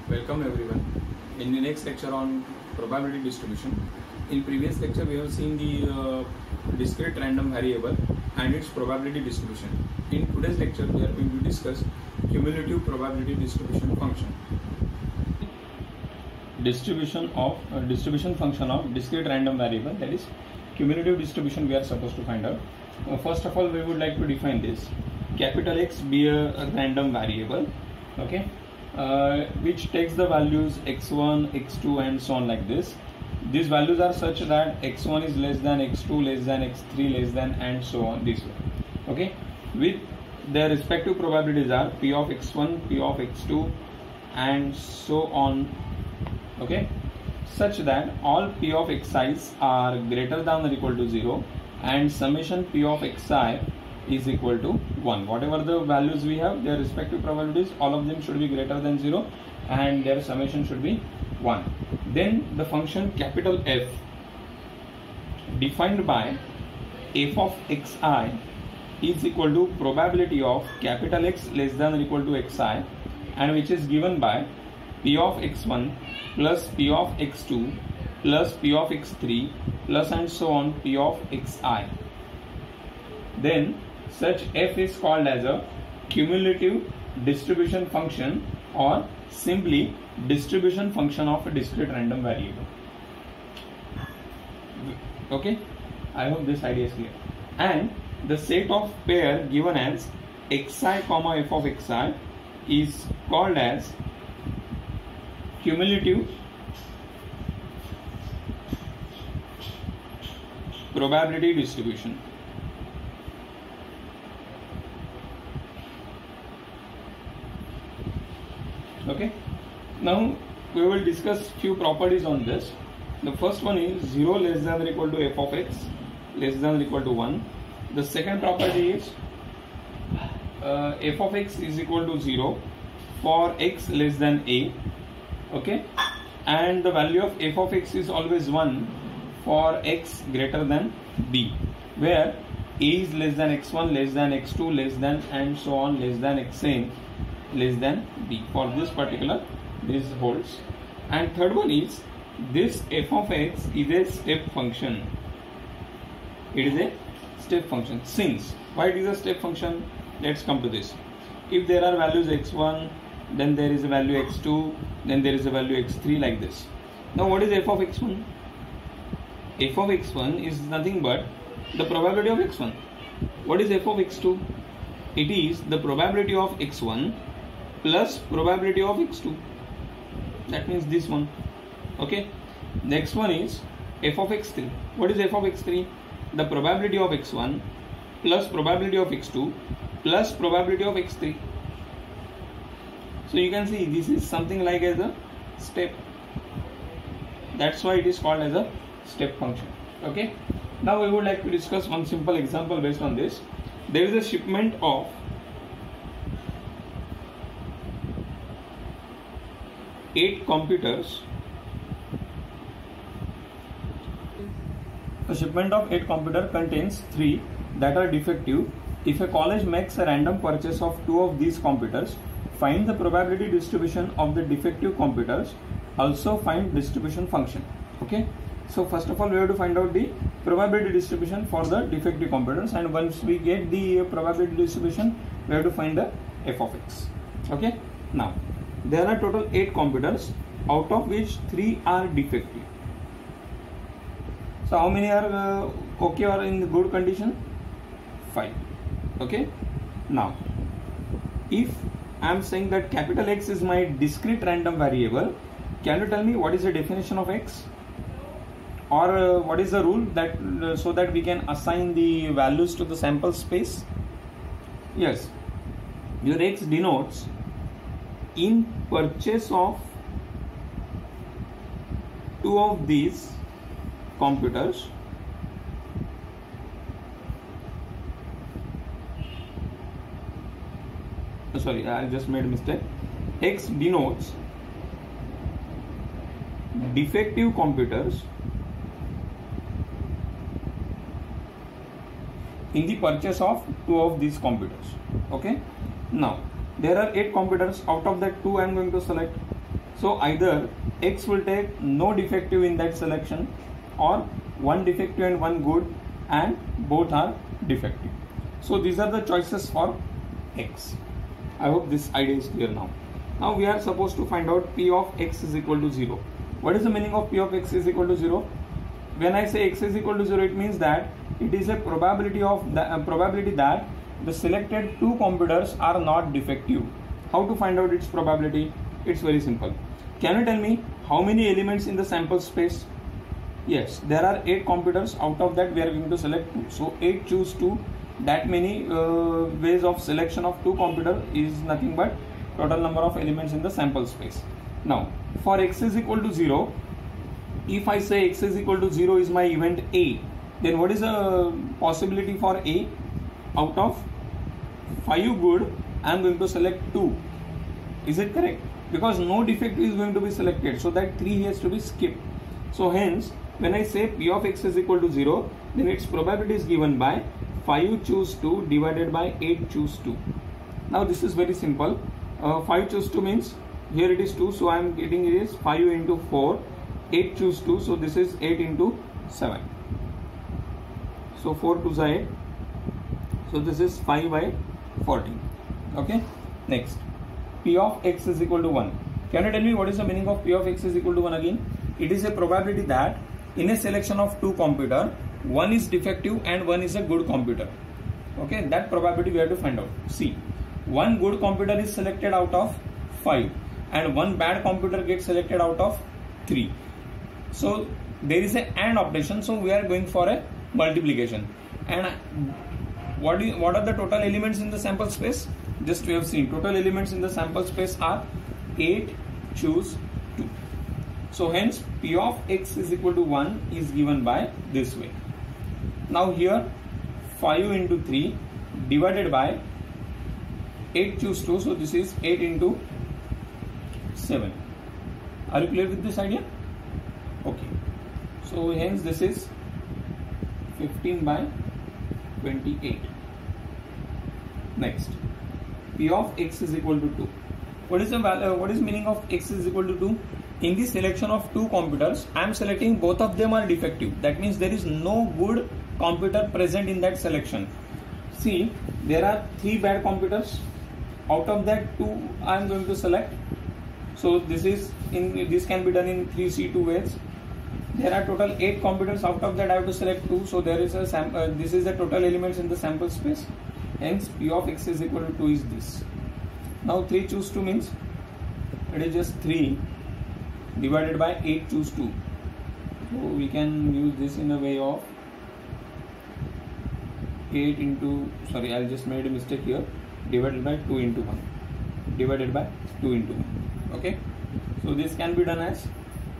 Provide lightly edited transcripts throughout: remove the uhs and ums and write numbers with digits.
Welcome everyone. In the next lecture on probability distribution. In previous lecture we have seen the discrete random variable and its probability distribution. In today's lecture we are going to discuss cumulative probability distribution function. Distribution function of discrete random variable, that is cumulative distribution, we are supposed to find out. First of all, we would like to define this. Capital X be a random variable, okay, which takes the values x1, x2 and so on like this. These values are such that x1 is less than x2, less than x3, less than, and so on this way, okay, with their respective probabilities are p of x1, p of x2 and so on, okay, such that all p of xi's are greater than or equal to 0 and summation p of xi is equal to 1. Whatever the values we have, their respective probabilities, all of them should be greater than 0 and their summation should be 1. Then the function capital F defined by f of xi is equal to probability of capital X less than or equal to xi, and which is given by p of x1 plus p of x2 plus p of x3 plus and so on p of xi. Then such f is called as a cumulative distribution function or simply distribution function of a discrete random variable. Okay, I hope this idea is clear. And the set of pair given as xi comma f of xi is called as cumulative probability distribution. Okay, now we will discuss few properties on this. The first one is 0 less than or equal to f of x less than or equal to 1. The second property is f of x is equal to 0 for x less than a, okay, and the value of f of x is always 1 for x greater than b, where a is less than x1, less than x2, less than and so on, less than xn, less than b. For this particular, this holds. And third one is this f of x is a step function. It is a step function. Since why it is a step function, let's come to this. If there are values x1, then there is a value x2, then there is a value x3 like this. Now what is f of x1? F of x1 is nothing but the probability of x1. What is f of x2? It is the probability of x1 plus probability of x2. That means this one. Okay. Next one is f of x3. What is f of x3? The probability of x1 plus probability of x2 plus probability of x3. So you can see this is something like as a step. That's why it is called as a step function. Okay. Now we would like to discuss one simple example based on this. There is a shipment of 8 computers. A shipment of 8 computers contains 3 that are defective. If a college makes a random purchase of 2 of these computers, find the probability distribution of the defective computers. Also find distribution function. Okay. So first of all, we have to find out the probability distribution for the defective computers, and once we get the probability distribution, we have to find the f of x. Okay. Now there are total 8 computers, out of which 3 are defective. So how many are okay or in good condition? 5. Okay. Now if I am saying that capital X is my discrete random variable, can you tell me what is the definition of x, or what is the rule that so that we can assign the values to the sample space? Yes, your x denotes in purchase of 2 of these computers, sorry, I just made a mistake. X denotes defective computers in the purchase of 2 of these computers. Okay. Now there are 8 computers. Out of that 2 I am going to select. So either x will take no defective in that selection, or one defective and one good, and both are defective. So these are the choices for x. I hope this idea is clear now. Now we are supposed to find out p of x is equal to 0. What is the meaning of p of x is equal to 0? When I say x is equal to 0, it means that it is a probability that the selected two computers are not defective. How to find out its probability? It's very simple. Can you tell me how many elements in the sample space? Yes, there are 8 computers. Out of that we are going to select 2. So 8 choose 2. That many ways of selection of 2 computers is nothing but total number of elements in the sample space. Now for x is equal to 0, if I say x is equal to 0 is my event A, then what is the possibility for A? Out of 5 good, I am going to select 2. Is it correct? Because no defective is going to be selected, so that 3 has to be skipped. So hence, when I say p of x is equal to 0, then its probability is given by 5 choose 2 divided by 8 choose 2. Now this is very simple. 5 choose 2 means here it is 2, so I am getting it is 5 into 4. 8 choose 2, so this is 8 into 7. So 4 2s are 8. So this is 5 by 14. Okay. Next, p of x is equal to 1. Can you tell me what is the meaning of p of x is equal to 1 again? It is a probability that in a selection of 2 computers, one is defective and one is a good computer. Okay, that probability we have to find out. See, one good computer is selected out of 5 and one bad computer gets selected out of 3. So there is a AND operation, so we are going for a multiplication. And what are the total elements in the sample space? Just we have seen total elements in the sample space are 8 choose 2. So hence p of x is equal to 1 is given by this way. Now here 5 into 3 divided by 8 choose 2, so this is 8 into 7. Are you clear with this idea? Okay. So hence this is 15 by 28. Next, p of x is equal to 2. What is the value? What is meaning of x is equal to 2? In the selection of 2 computers, I am selecting both of them are defective. That means there is no good computer present in that selection. See, there are 3 bad computers. Out of that 2 I am going to select. So this can be done in 3C2 ways. There are total 8 computers. Out of that I have to select 2. So there is a this is the total elements in the sample space. Hence p of x is equal to 2 is this. Now 3 choose 2 means it is just 3 divided by 8 choose 2. So we can use this in a way of 8 into, sorry, I just made a mistake here, divided by 2 into 1, divided by 2 into 1. Okay, so this can be done as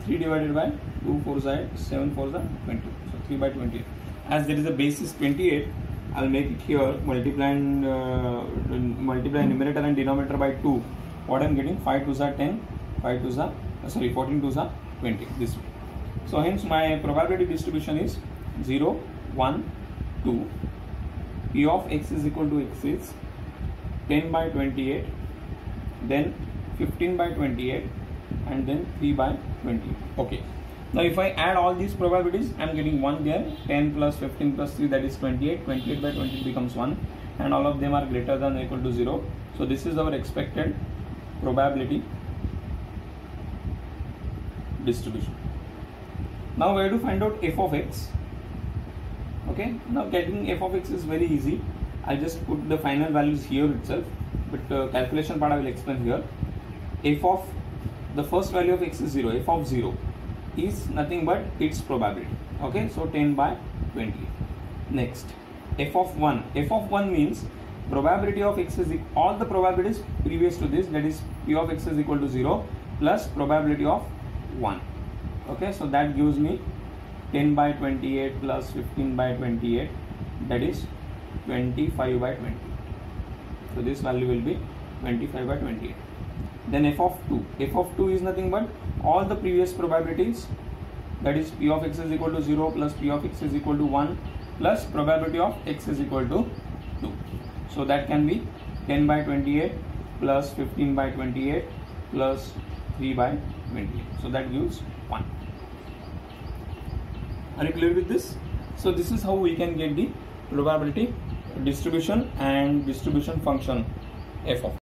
3 divided by 2 4 is 8, 7 4 is 20. So 3 by 28. As there is a base is 28, I'll make it here multiply numerator and denominator by 2. What I'm getting, 5 2s are 10, 5 2s are 14 2s are 20, this way. So hence my probability distribution is 0 1 2. P of x is equal to x is 10 by 28, then 15 by 28, and then 3 by 20. Okay. Now if I add all these probabilities, I am getting 1 there, 10 plus 15 plus 3, that is 28, 28 by 20 becomes 1, and all of them are greater than or equal to 0. So this is our expected probability distribution. Now we have to find out f of x. Okay, now getting f of x is very easy. I'll just put the final values here itself, but calculation part I will explain here. F of the first value of x is 0. F of 0 is nothing but its probability. Okay, so 10 by 20. Next, f of 1. F of 1 means probability of x is all the probabilities previous to this, that is p of x is equal to 0 plus probability of 1. Okay, so that gives me 10 by 28 plus 15 by 28, that is 25 by 20. So this value will be 25 by 28. Then f of 2. F of 2 is nothing but all the previous probabilities, that is p of x is equal to 0 plus p of x is equal to 1 plus probability of x is equal to 2. So that can be 10 by 28 plus 15 by 28 plus 3 by 20. So that gives 1. Are you clear with this? So this is how we can get the probability distribution and distribution function f of